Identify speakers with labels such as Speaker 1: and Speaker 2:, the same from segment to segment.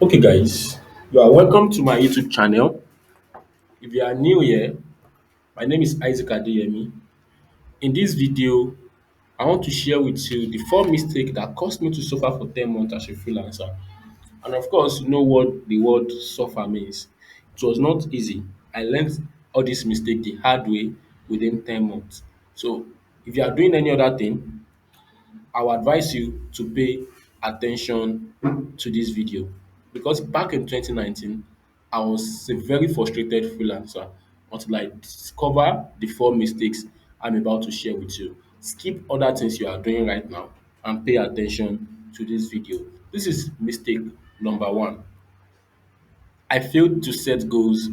Speaker 1: Okay, guys, you are welcome to my YouTube channel. If you are new here, my name is Isaac Adeyemi. In this video, I want to share with you the four mistakes that caused me to suffer for 10 months as a freelancer. And of course, you know what the word suffer means. It was not easy. I learned all these mistakes the hard way within 10 months. So, if you are doing any other thing, I will advise you to pay attention to this video because back in 2019, I was a very frustrated freelancer until I discover the four mistakes I'm about to share with you. Skip other things you are doing right now and pay attention to this video. This is mistake number one. I failed to set goals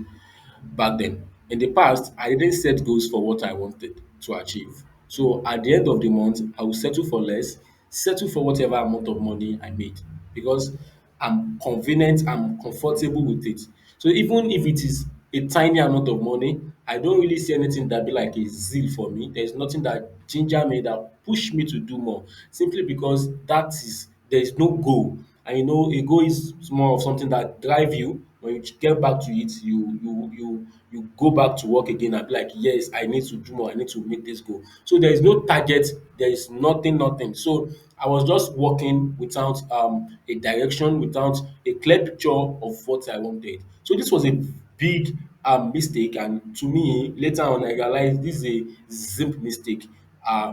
Speaker 1: back then. In the past, I didn't set goals for what I wanted to achieve. So at the end of the month, I will settle for less, settle for whatever amount of money I made because I'm convenient, I'm comfortable with it. So even if it is a tiny amount of money, I don't really see anything that be like a zeal for me. There's nothing that ginger me, that push me to do more, simply because that is there is no goal. And you know, a goal is more of something that drive you. When you get back to it, you go back to work again and be like, yes, I need to do more, I need to make this goal. So there is no target, there is nothing. So I was just working without a direction, without a clear picture of what I wanted. So this was a big mistake, and to me, later on, I realized this is a zip mistake.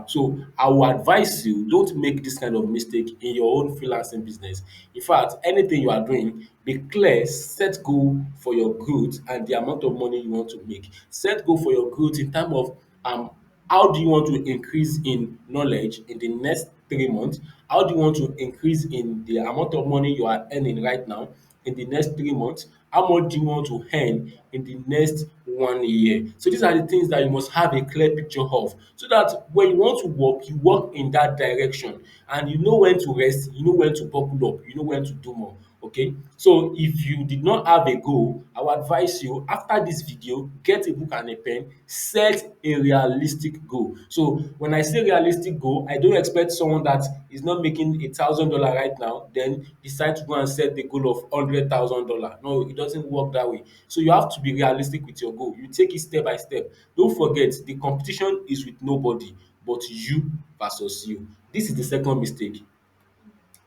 Speaker 1: So I will advise you, don't make this kind of mistake in your own freelancing business. In fact, anything you are doing, be clear, set goal for your growth and the amount of money you want to make. Set goal for your growth in terms of how do you want to increase in knowledge in the next 3 months? How do you want to increase in the amount of money you are earning right now in the next 3 months? How much do you want to earn in the next 1 year? So these are the things that you must have a clear picture of, so that when you want to work, you work in that direction and you know when to rest, you know when to buckle up, you know when to do more. Okay, so if you did not have a goal, I will advise you after this video, get a book and a pen, set a realistic goal. So when I say realistic goal, I don't expect someone that is not making $1,000 right now then decide to go and set the goal of $100,000. No, it doesn't work that way. So you have to be realistic with your goal. You take it step by step. Don't forget, the competition is with nobody but you versus you. This is the second mistake.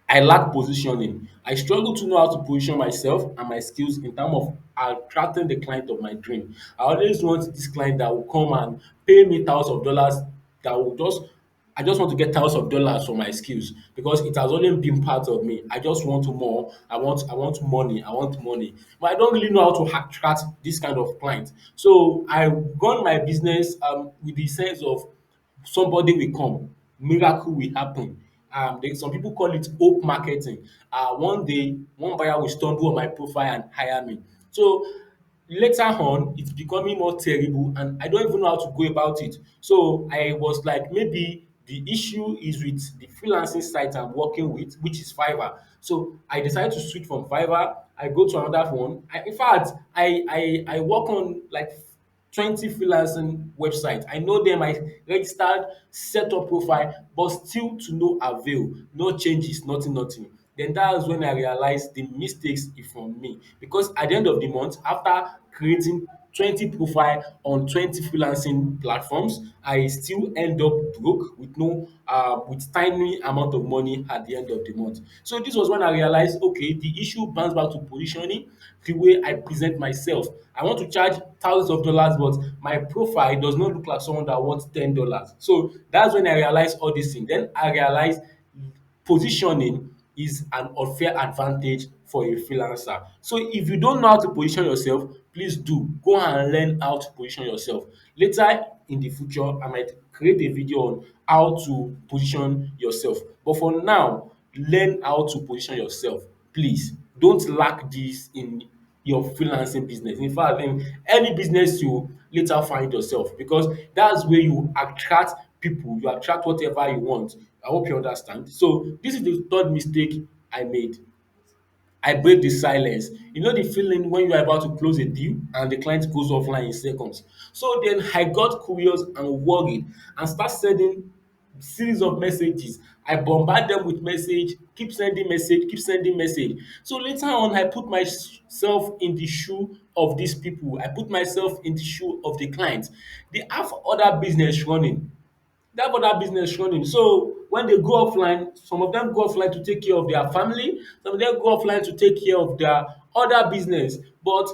Speaker 1: I lack positioning. I struggle to know how to position myself and my skills in terms of attracting the client of my dream. I always want this client that will come and pay me thousands of dollars, that will just I just want to get thousands of dollars for my skills because it has always been part of me. I just want more. I want money. I want money. But I don't really know how to attract this kind of client. So I run my business with the sense of somebody will come, miracle will happen. Some people call it hope marketing. One day, one buyer will stumble on my profile and hire me. So later on, it's becoming more terrible, and I don't even know how to go about it. So I was like, maybe the issue is with the freelancing site I'm working with, which is Fiverr. So I decided to switch from Fiverr. I go to another one. In fact, I work on like 20 freelancing websites. I know them, I registered, set up profile, but still to no avail, no changes, nothing. Then that's when I realized the mistakes is from me. Because at the end of the month, after creating 20 profile on 20 freelancing platforms, I still end up broke with no with tiny amount of money at the end of the month. So this was when I realized, okay, the issue bounce back to positioning, the way I present myself. I want to charge thousands of dollars, but my profile does not look like someone that wants $10. So that's when I realized all these things. Then I realized positioning is an unfair advantage for a freelancer. So if you don't know how to position yourself, please do go and learn how to position yourself. Later in the future, I might create a video on how to position yourself. But for now, learn how to position yourself. Please don't lack this in your freelancing business. In fact, in any business you later find yourself, because that's where you attract people, you attract whatever you want. I hope you understand. So this is the third mistake I made. I break the silence. You know the feeling when you are about to close a deal and the client goes offline in seconds. So then I got curious and worried and start sending series of messages I bombard them with message, keep sending message, keep sending message. So later on, I put myself in the shoe of these people. I put myself in the shoe of the client. They have other business running. They have other business running. So when they go offline, some of them go offline to take care of their family, some of them go offline to take care of their other business. But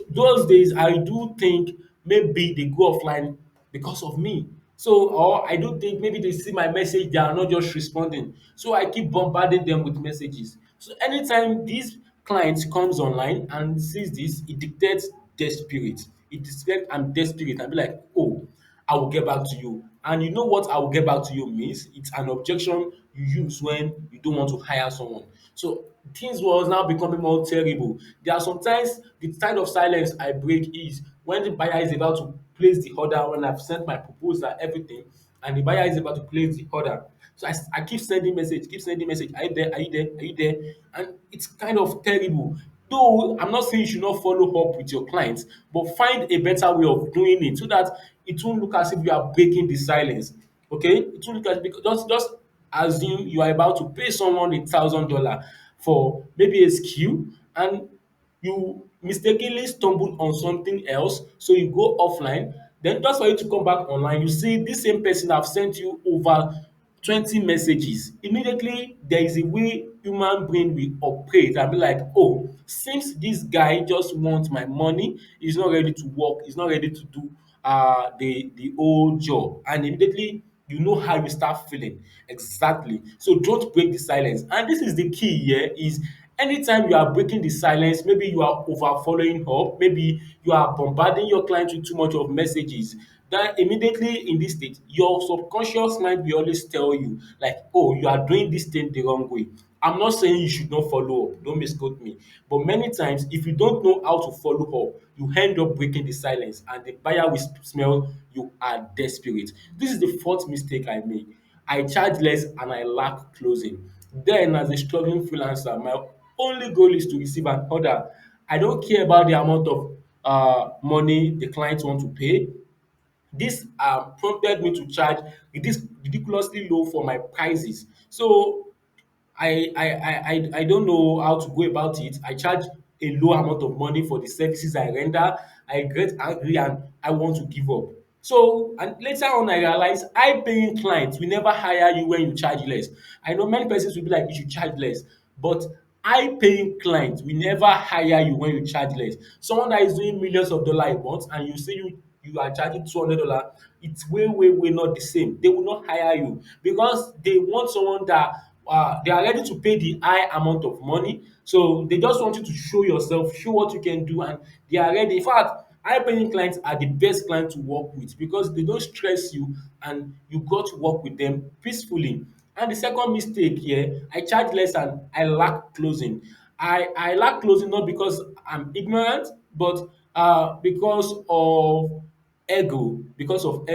Speaker 1: those days I do think maybe they go offline because of me. So or I do think maybe they see my message, they are not just responding. So I keep bombarding them with messages. So anytime these client comes online and sees this, it dictates desperate. It dictates I'm desperate and be like, oh, I will get back to you. And you know what I will get back to you means? It's an objection you use when you don't want to hire someone. So things was now becoming more terrible. There are sometimes the kind of silence I break is when the buyer is about to place the order, when I've sent my proposal, everything, and the buyer is about to place the order. So I keep sending message, keep sending message. Are you there? Are you there? Are you there? And it's kind of terrible. Though I'm not saying you should not follow up with your clients, but find a better way of doing it so that it won't look as if you are breaking the silence. Okay? It won't look as because just assume you are about to pay someone $1,000 for maybe a skill and you mistakenly stumble on something else, so you go offline. Then just for you to come back online, you see this same person have sent you over 20 messages. Immediately there is a way human brain will operate and be like, oh, since this guy just wants my money, he's not ready to work, he's not ready to do the whole job. And immediately you know how you start feeling. Exactly. So don't break the silence. And this is the key here is anytime you are breaking the silence, maybe you are over following up, maybe you are bombarding your client with too much of messages, then immediately in this state, your subconscious mind will always tell you, like, oh, you are doing this thing the wrong way. I'm not saying you should not follow up, don't misquote me. But many times, if you don't know how to follow up, you end up breaking the silence and the buyer will smell you are desperate. This is the fourth mistake I make. I charge less and I lack closing. Then, as a struggling freelancer, my only goal is to receive an order. I don't care about the amount of money the client want to pay. This prompted me to charge ridiculously low for my prices. So I don't know how to go about it. I charge a low amount of money for the services I render. I get angry and I want to give up. So and later on I realize high paying clients will never hire you when you charge less. I know many persons will be like you should charge less, but high paying clients will never hire you when you charge less. Someone that is doing millions of dollars a month and you say you are charging $200, it's way not the same. They will not hire you because they want someone that they are ready to pay the high amount of money. So they just want you to show yourself, show what you can do, and they are ready. In fact, high paying clients are the best clients to work with because they don't stress you and you got to work with them peacefully. And the second mistake here, I charge less and I lack closing. I lack closing not because I'm ignorant, but because of ego, because of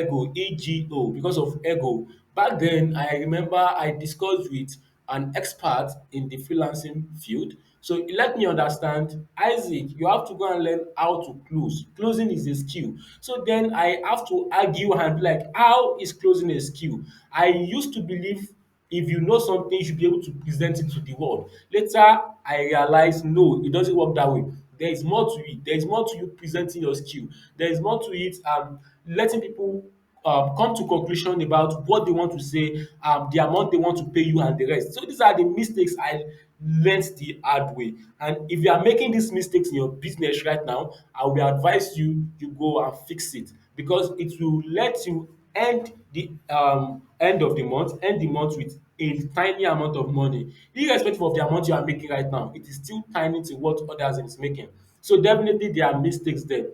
Speaker 1: ego. Back then, I remember I discussed with an expert in the freelancing field. So he let me understand, Isaac, you have to go and learn how to close. Closing is a skill. So then I have to argue and be like, how is closing a skill? I used to believe if you know something, you should be able to present it to the world. Later, I realized no, it doesn't work that way. There is more to it. There is more to you presenting your skill. There is more to it letting people come to conclusion about what they want to say, the amount they want to pay you, and the rest. So these are the mistakes I learned the hard way. And if you are making these mistakes in your business right now, I will advise you go and fix it because it will let you end the end the month with a tiny amount of money, irrespective of the amount you are making right now. It is still tiny to what others is making. So definitely there are mistakes there.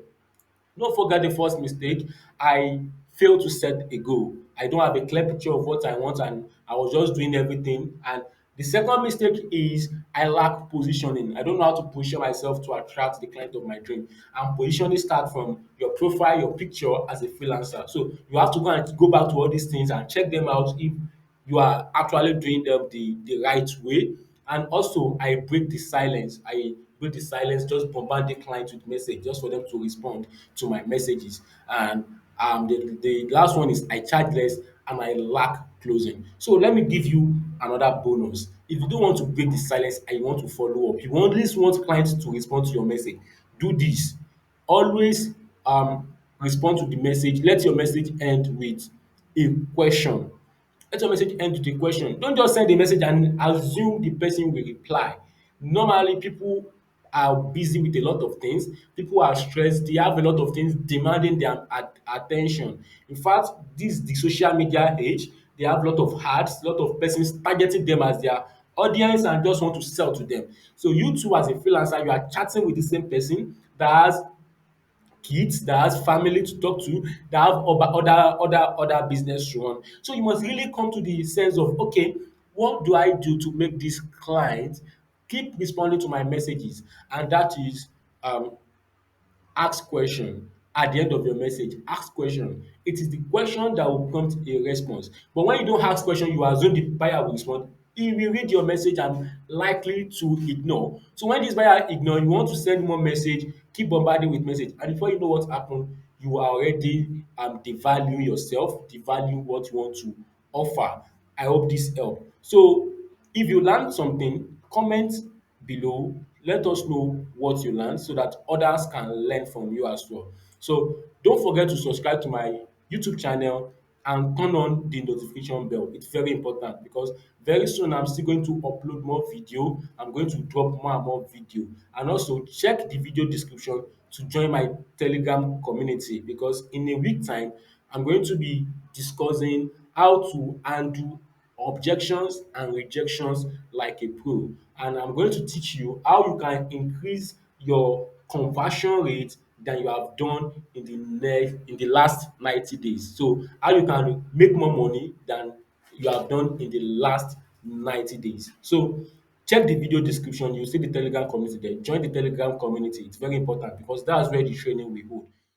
Speaker 1: Don't forget the first mistake. I failed to set a goal. I don't have a clear picture of what I want and I was just doing everything. And the second mistake is I lack positioning. I don't know how to position myself to attract the client of my dream. And positioning starts from your profile, your picture as a freelancer. So you have to go back to all these things and check them out if you are actually doing them the right way. And also, I break the silence. I break the silence, just bombard the client with message just for them to respond to my messages. And the last one is I charge less and I lack closing. So let me give you another bonus. If you don't want to break the silence and you want to follow up, you always want clients to respond to your message, do this. Always respond to the message. Let your message end with a question. Let your message end with a question. Don't just send a message and assume the person will reply. Normally, people are busy with a lot of things. People are stressed. They have a lot of things demanding their attention. In fact, this the social media age. They have a lot of ads, a lot of persons targeting them as their audience and just want to sell to them. So you too, as a freelancer, you are chatting with the same person that has kids, that has family to talk to, that have other business to run. So you must really come to the sense of, okay, what do I do to make this client keep responding to my messages? And that is ask question. At the end of your message, ask question. It is the question that will prompt a response. But when you don't ask question, you assume the buyer will respond. He will read your message and likely to ignore. So when this buyer ignore, you want to send more message, keep bombarding with message. And before you know what happened, you are already devaluing yourself, devalue what you want to offer. I hope this help. So if you learn something, comment below. Let us know what you learned so that others can learn from you as well. So don't forget to subscribe to my YouTube channel and turn on the notification bell. It's very important because very soon I'm still going to upload more video. I'm going to drop more and more video. And also check the video description to join my Telegram community because in a week time, I'm going to be discussing how to handle objections and rejections like a pro. And I'm going to teach you how you can increase your conversion rate than you have done in the last 90 days. So how you can make more money than you have done in the last 90 days. So check the video description. You see the Telegram community there. Join the Telegram community. It's very important because that's where the training will hold.